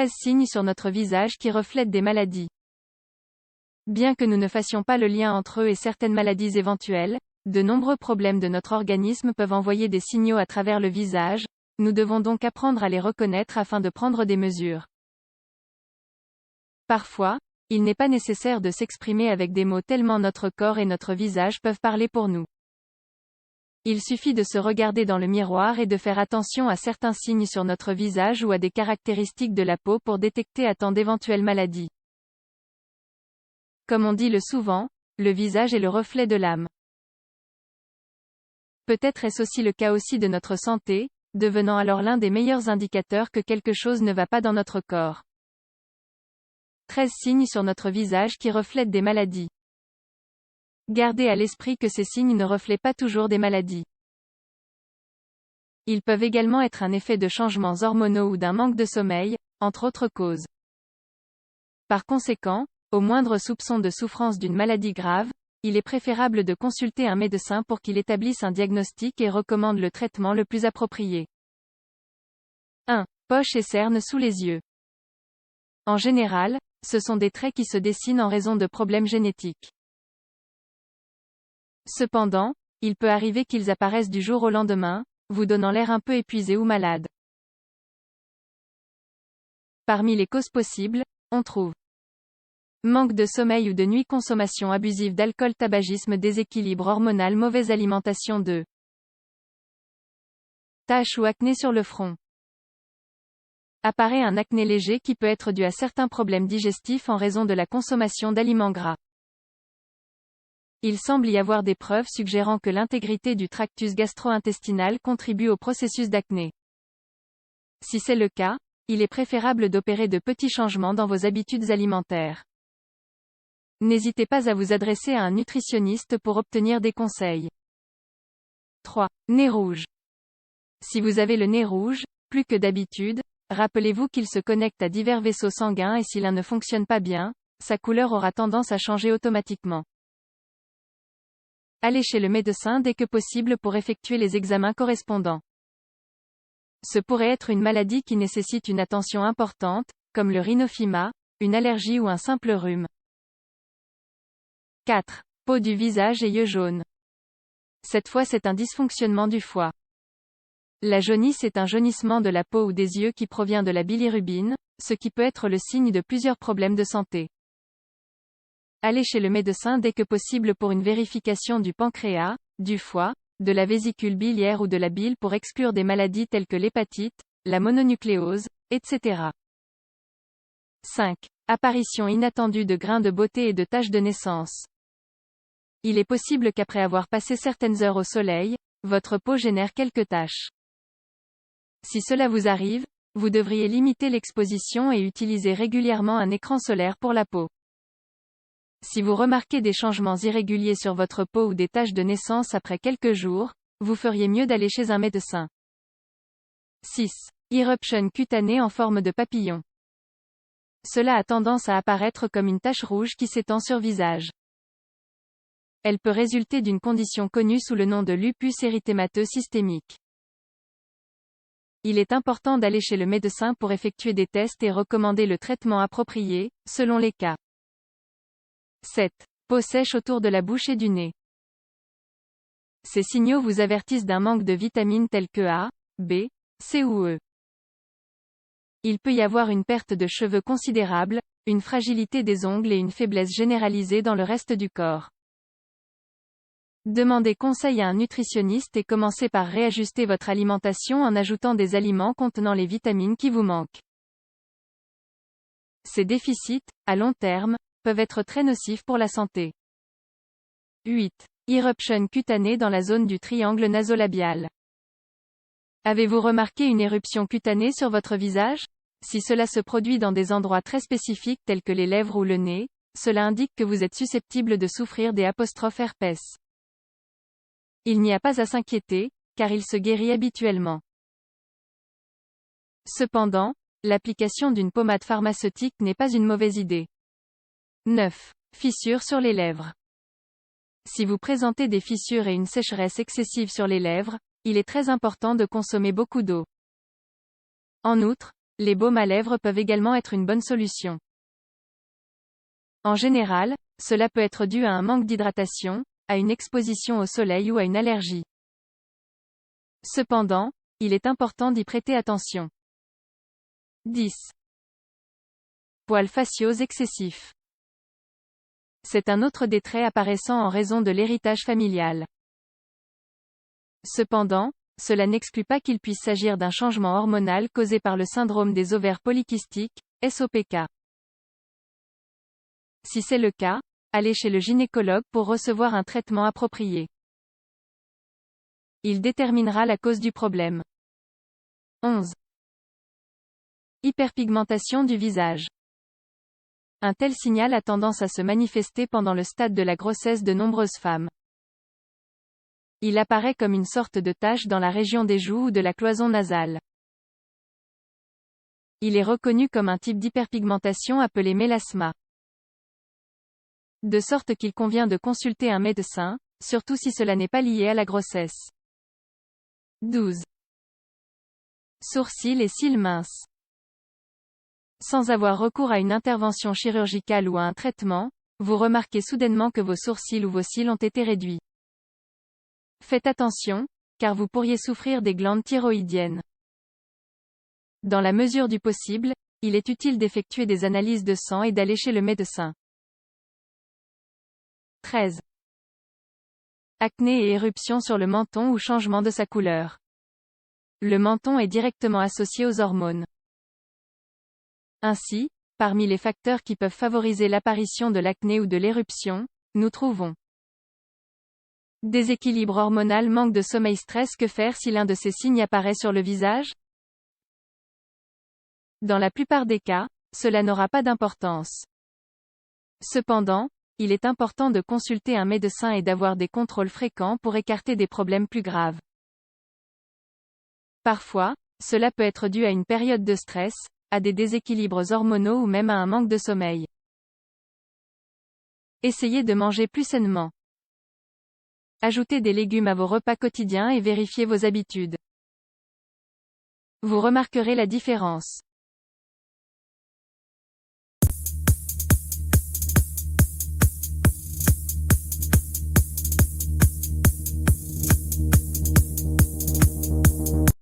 13 signes sur notre visage qui reflètent des maladies. Bien que nous ne fassions pas le lien entre eux et certaines maladies éventuelles, de nombreux problèmes de notre organisme peuvent envoyer des signaux à travers le visage, nous devons donc apprendre à les reconnaître afin de prendre des mesures. Parfois, il n'est pas nécessaire de s'exprimer avec des mots tellement notre corps et notre visage peuvent parler pour nous. Il suffit de se regarder dans le miroir et de faire attention à certains signes sur notre visage ou à des caractéristiques de la peau pour détecter à temps d'éventuelles maladies. Comme on dit le souvent, le visage est le reflet de l'âme. Peut-être est-ce aussi le cas aussi de notre santé, devenant alors l'un des meilleurs indicateurs que quelque chose ne va pas dans notre corps. 13 signes sur notre visage qui reflètent des maladies. Gardez à l'esprit que ces signes ne reflètent pas toujours des maladies. Ils peuvent également être un effet de changements hormonaux ou d'un manque de sommeil, entre autres causes. Par conséquent, au moindre soupçon de souffrance d'une maladie grave, il est préférable de consulter un médecin pour qu'il établisse un diagnostic et recommande le traitement le plus approprié. 1. Poches et cernes sous les yeux. En général, ce sont des traits qui se dessinent en raison de problèmes génétiques. Cependant, il peut arriver qu'ils apparaissent du jour au lendemain, vous donnant l'air un peu épuisé ou malade. Parmi les causes possibles, on trouve manque de sommeil ou de nuit, consommation abusive d'alcool, tabagisme, déséquilibre hormonal, mauvaise alimentation, taches ou acné sur le front. Apparaît un acné léger qui peut être dû à certains problèmes digestifs en raison de la consommation d'aliments gras. Il semble y avoir des preuves suggérant que l'intégrité du tractus gastro-intestinal contribue au processus d'acné. Si c'est le cas, il est préférable d'opérer de petits changements dans vos habitudes alimentaires. N'hésitez pas à vous adresser à un nutritionniste pour obtenir des conseils. 3. Nez rouge. Si vous avez le nez rouge, plus que d'habitude, rappelez-vous qu'il se connecte à divers vaisseaux sanguins et si l'un ne fonctionne pas bien, sa couleur aura tendance à changer automatiquement. Allez chez le médecin dès que possible pour effectuer les examens correspondants. Ce pourrait être une maladie qui nécessite une attention importante, comme le rhinophyma, une allergie ou un simple rhume. 4. Peau du visage et yeux jaunes. Cette fois c'est un dysfonctionnement du foie. La jaunisse est un jaunissement de la peau ou des yeux qui provient de la bilirubine, ce qui peut être le signe de plusieurs problèmes de santé. Allez chez le médecin dès que possible pour une vérification du pancréas, du foie, de la vésicule biliaire ou de la bile pour exclure des maladies telles que l'hépatite, la mononucléose, etc. 5. Apparition inattendue de grains de beauté et de taches de naissance. Il est possible qu'après avoir passé certaines heures au soleil, votre peau génère quelques taches. Si cela vous arrive, vous devriez limiter l'exposition et utiliser régulièrement un écran solaire pour la peau. Si vous remarquez des changements irréguliers sur votre peau ou des taches de naissance après quelques jours, vous feriez mieux d'aller chez un médecin. 6. Éruption cutanée en forme de papillon. Cela a tendance à apparaître comme une tache rouge qui s'étend sur visage. Elle peut résulter d'une condition connue sous le nom de lupus érythémateux systémique. Il est important d'aller chez le médecin pour effectuer des tests et recommander le traitement approprié, selon les cas. 7. Peau sèche autour de la bouche et du nez. Ces signaux vous avertissent d'un manque de vitamines telles que A, B, C ou E. Il peut y avoir une perte de cheveux considérable, une fragilité des ongles et une faiblesse généralisée dans le reste du corps. Demandez conseil à un nutritionniste et commencez par réajuster votre alimentation en ajoutant des aliments contenant les vitamines qui vous manquent. Ces déficits, à long terme, peuvent être très nocifs pour la santé. 8. Éruption cutanée dans la zone du triangle nasolabial. Avez-vous remarqué une éruption cutanée sur votre visage? Si cela se produit dans des endroits très spécifiques tels que les lèvres ou le nez, cela indique que vous êtes susceptible de souffrir des herpès. Il n'y a pas à s'inquiéter, car il se guérit habituellement. Cependant, l'application d'une pommade pharmaceutique n'est pas une mauvaise idée. 9. Fissures sur les lèvres. Si vous présentez des fissures et une sécheresse excessive sur les lèvres, il est très important de consommer beaucoup d'eau. En outre, les baumes à lèvres peuvent également être une bonne solution. En général, cela peut être dû à un manque d'hydratation, à une exposition au soleil ou à une allergie. Cependant, il est important d'y prêter attention. 10. Poils faciaux excessifs. C'est un autre des traits apparaissant en raison de l'héritage familial. Cependant, cela n'exclut pas qu'il puisse s'agir d'un changement hormonal causé par le syndrome des ovaires polykystiques, SOPK. Si c'est le cas, allez chez le gynécologue pour recevoir un traitement approprié. Il déterminera la cause du problème. 11. Hyperpigmentation du visage. Un tel signal a tendance à se manifester pendant le stade de la grossesse de nombreuses femmes. Il apparaît comme une sorte de tache dans la région des joues ou de la cloison nasale. Il est reconnu comme un type d'hyperpigmentation appelé mélasma. De sorte qu'il convient de consulter un médecin, surtout si cela n'est pas lié à la grossesse. 12. Sourcils et cils minces. Sans avoir recours à une intervention chirurgicale ou à un traitement, vous remarquez soudainement que vos sourcils ou vos cils ont été réduits. Faites attention, car vous pourriez souffrir des glandes thyroïdiennes. Dans la mesure du possible, il est utile d'effectuer des analyses de sang et d'aller chez le médecin. 13. Acné et éruption sur le menton ou changement de sa couleur. Le menton est directement associé aux hormones. Ainsi, parmi les facteurs qui peuvent favoriser l'apparition de l'acné ou de l'éruption, nous trouvons déséquilibre hormonal, manque de sommeil, stress. Que faire si l'un de ces signes apparaît sur le visage? Dans la plupart des cas, cela n'aura pas d'importance. Cependant, il est important de consulter un médecin et d'avoir des contrôles fréquents pour écarter des problèmes plus graves. Parfois, cela peut être dû à une période de stress, à des déséquilibres hormonaux ou même à un manque de sommeil. Essayez de manger plus sainement. Ajoutez des légumes à vos repas quotidiens et vérifiez vos habitudes. Vous remarquerez la différence.